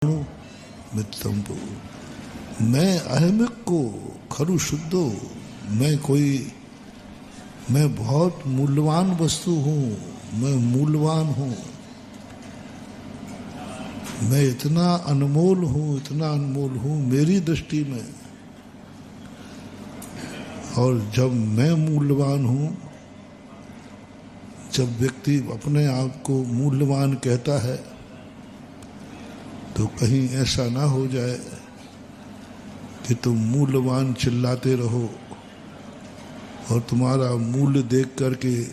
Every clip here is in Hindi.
मित्रंबु मैं अहमिक को खरु शुद्धो मैं बहुत मूल्यवान वस्तु हूँ, मैं मूल्यवान हूँ, मैं इतना अनमोल हूँ मेरी दृष्टि में। और जब मैं मूल्यवान हूँ, जब व्यक्ति अपने आप को मूल्यवान कहता है तो कहीं ऐसा ना हो जाए कि तुम मूल्यवान चिल्लाते रहो और तुम्हारा मूल्य देख करके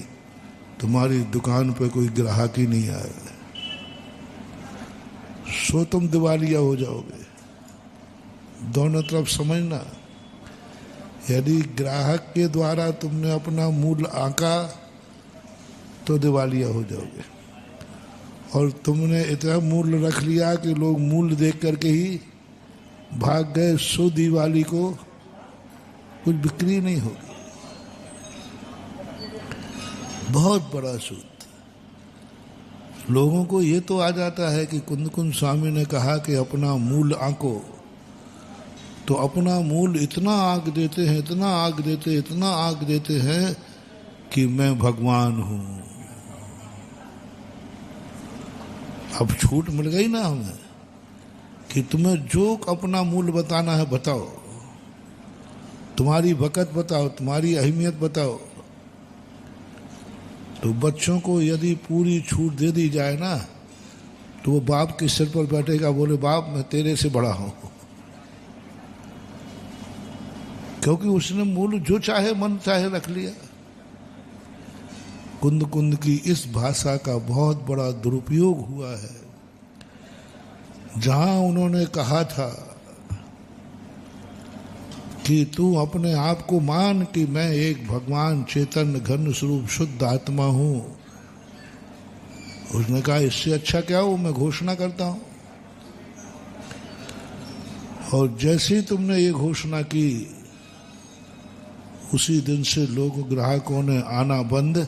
तुम्हारी दुकान पर कोई ग्राहक ही नहीं आए, सो तुम दिवालिया हो जाओगे। दोनों तरफ समझना, यदि ग्राहक के द्वारा तुमने अपना मूल्य आंका तो दिवालिया हो जाओगे, और तुमने इतना मूल्य रख लिया कि लोग मूल्य देख करके ही भाग गए, सो दिवाली को कुछ बिक्री नहीं होगी। बहुत बड़ा सूत्र। लोगों को ये तो आ जाता है कि कुंद कुंद स्वामी ने कहा कि अपना मूल्य आंको, तो अपना मूल्य इतना आंक देते हैं, इतना आंक देते हैं कि मैं भगवान हूं। अब छूट मिल गई ना हमें कि तुम्हें जो अपना मूल्य बताना है बताओ, तुम्हारी वक़्त बताओ, तुम्हारी अहमियत बताओ। तो बच्चों को यदि पूरी छूट दे दी जाए ना, तो वो बाप के सिर पर बैठेगा, बोले बाप मैं तेरे से बड़ा हूं, क्योंकि उसने मूल्य जो चाहे मन चाहे रख लिया। कुंद कुंद की इस भाषा का बहुत बड़ा दुरुपयोग हुआ है। जहां उन्होंने कहा था कि तू अपने आप को मान कि मैं एक भगवान चेतन घन स्वरूप शुद्ध आत्मा हूं, उसने कहा इससे अच्छा क्या हो, मैं घोषणा करता हूं। और जैसे ही तुमने ये घोषणा की, उसी दिन से लोग ग्राहकों ने आना बंद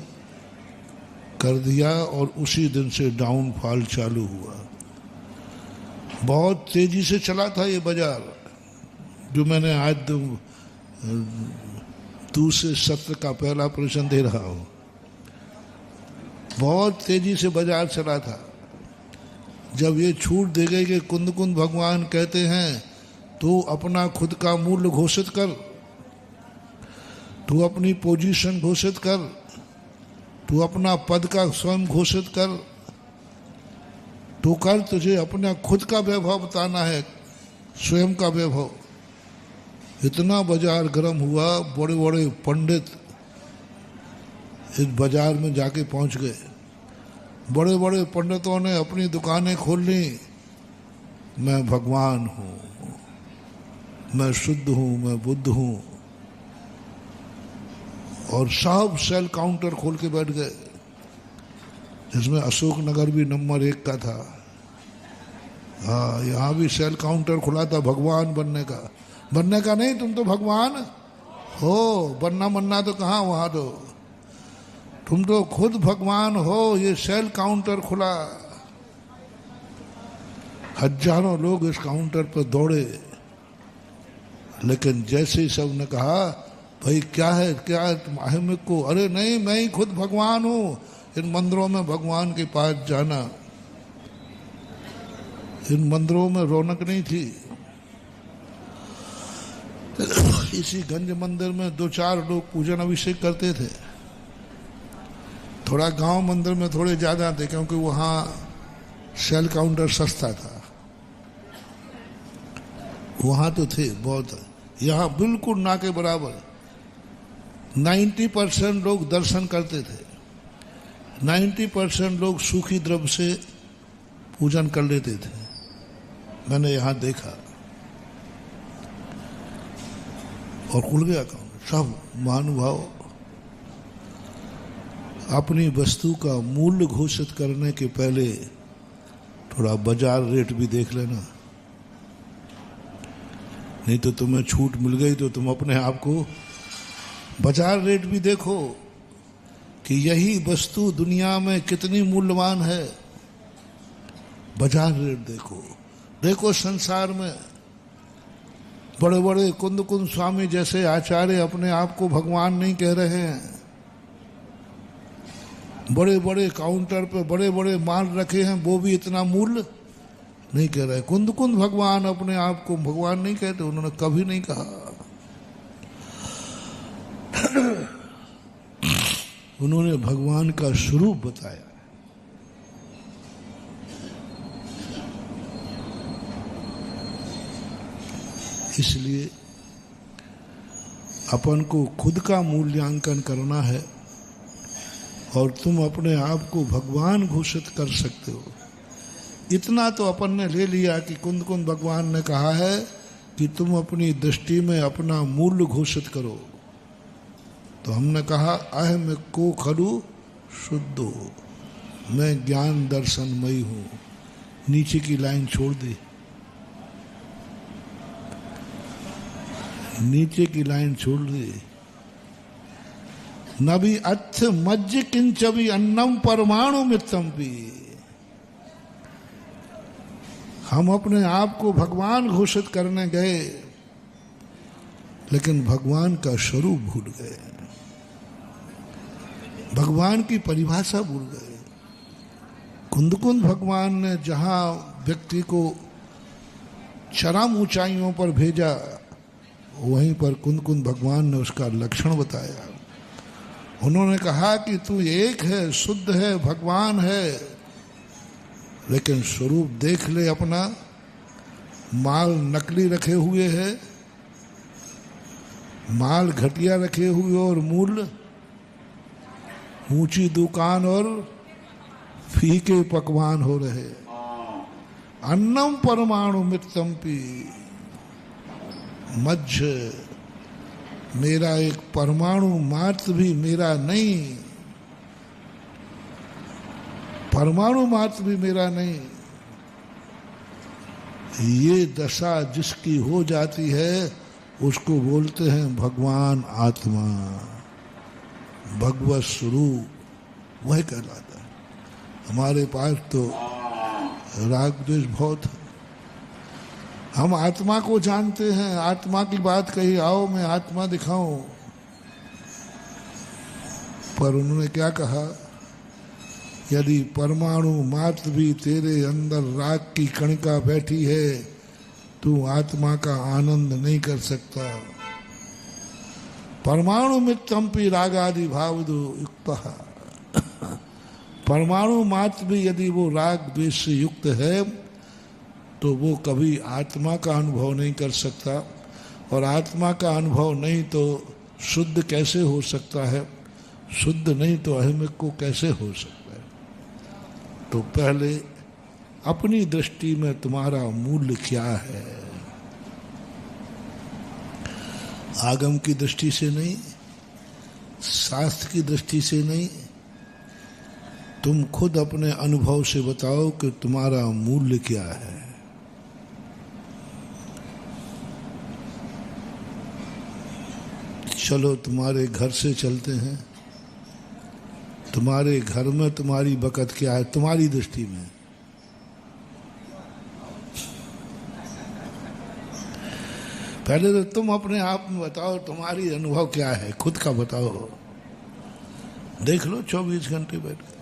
कर दिया और उसी दिन से डाउनफॉल चालू हुआ। बहुत तेजी से चला था ये बाजार, जो मैंने आज दूसरे सत्र का पहला प्रश्न दे रहा हूं। बहुत तेजी से बाजार चला था। जब ये छूट दे गई कि कुंद कुंद भगवान कहते हैं तू अपना खुद का मूल्य घोषित कर, तू अपनी पोजीशन घोषित कर, तू अपना पद का स्वयं घोषित कर, तू कर, तुझे अपना खुद का वैभव बताना है, स्वयं का वैभव। इतना बाजार गर्म हुआ, बड़े बड़े पंडित इस बाजार में जाके पहुंच गए। बड़े बड़े पंडितों ने अपनी दुकानें खोल ली। मैं भगवान हूं, मैं शुद्ध हूं, मैं बुद्ध हूं, और सब सेल काउंटर खोल के बैठ गए, जिसमें अशोक नगर भी नंबर 1 का था। हाँ, यहाँ भी सेल काउंटर खुला था भगवान बनने का नहीं, तुम तो भगवान हो, बनना तो कहाँ, वहां तो तुम तो खुद भगवान हो। ये सेल काउंटर खुला, हजारों लोग इस काउंटर पर दौड़े, लेकिन जैसे ही सब ने कहा भाई क्या है तुम अहमिक को, अरे नहीं मैं ही खुद भगवान हूं, इन मंदिरों में भगवान के पास जाना, इन मंदिरों में रौनक नहीं थी। इसी गंज मंदिर में 2-4 लोग पूजन अभिषेक करते थे। थोड़ा गांव मंदिर में थोड़े ज्यादा थे, क्योंकि वहां सेल काउंटर सस्ता था, वहां तो थे बहुत। यहां बिल्कुल ना के बराबर 90% लोग दर्शन करते थे, 90% लोग सूखी द्रव्य से पूजन कर लेते थे। मैंने यहां देखा और खुल गया काउंटर। सब महानुभाव अपनी वस्तु का मूल्य घोषित करने के पहले थोड़ा बाजार रेट भी देख लेना, नहीं तो तुम्हें छूट मिल गई तो तुम अपने आप को बाजार रेट भी देखो कि यही वस्तु दुनिया में कितनी मूल्यवान है। बाजार रेट देखो, देखो संसार में बड़े बड़े कुंद कुंद स्वामी जैसे आचार्य अपने आप को भगवान नहीं कह रहे हैं। बड़े बड़े काउंटर पे बड़े बड़े माल रखे हैं, वो भी इतना मूल्य नहीं कह रहे। कुंद कुंद भगवान अपने आप को भगवान नहीं कहते, उन्होंने कभी नहीं कहा। उन्होंने भगवान का स्वरूप बताया। इसलिए अपन को खुद का मूल्यांकन करना है और तुम अपने आप को भगवान घोषित कर सकते हो। इतना तो अपन ने ले लिया कि कुंद कुंद भगवान ने कहा है कि तुम अपनी दृष्टि में अपना मूल्य घोषित करो। तो हमने कहा अहम को खलु शुद्धो, मैं ज्ञान दर्शनमयी हूँ। नीचे की लाइन छोड़ दी, नीचे की लाइन छोड़ दी। नबी अथ मज्ज किंचवी अन्नम परमाणु मित्रम भी। हम अपने आप को भगवान घोषित करने गए, लेकिन भगवान का स्वरूप भूल गए, भगवान की परिभाषा भूल गए। कुंद कुंद भगवान ने जहां व्यक्ति को चरम ऊंचाइयों पर भेजा, वहीं पर कुंद कुंद भगवान ने उसका लक्षण बताया। उन्होंने कहा कि तू एक है, शुद्ध है, भगवान है, लेकिन स्वरूप देख ले अपना। माल नकली रखे हुए है, माल घटिया रखे हुए और मूल्य ऊंची दुकान और फीके पकवान हो रहे। अन्नम परमाणु मित्रम पी, मज्ज मेरा एक परमाणु मात्र भी मेरा नहीं, परमाणु मात्र भी मेरा नहीं। ये दशा जिसकी हो जाती है उसको बोलते हैं भगवान आत्मा, भगवत स्वरूप, वह कहलाता है। हमारे पास तो राग द्वेष बहुत है। हम आत्मा को जानते हैं, आत्मा की बात कही, आओ मैं आत्मा दिखाऊं, पर उन्होंने क्या कहा, यदि परमाणु मात्र भी तेरे अंदर राग की कणिका बैठी है, तू आत्मा का आनंद नहीं कर सकता। परमाणु मित्रम्पि रागादि भावदो युक्त। परमाणु मात्र भी यदि वो राग द्वेष से युक्त है तो वो कभी आत्मा का अनुभव नहीं कर सकता, और आत्मा का अनुभव नहीं तो शुद्ध कैसे हो सकता है, शुद्ध नहीं तो अहमिक को कैसे हो सकता है। तो पहले अपनी दृष्टि में तुम्हारा मूल्य क्या है, आगम की दृष्टि से नहीं, शास्त्र की दृष्टि से नहीं, तुम खुद अपने अनुभव से बताओ कि तुम्हारा मूल्य क्या है। चलो तुम्हारे घर से चलते हैं। तुम्हारे घर में तुम्हारी बकत क्या है तुम्हारी दृष्टि में? पहले तो तुम अपने आप में बताओ, तुम्हारी अनुभव क्या है, खुद का बताओ। देख लो 24 घंटे बैठ कर।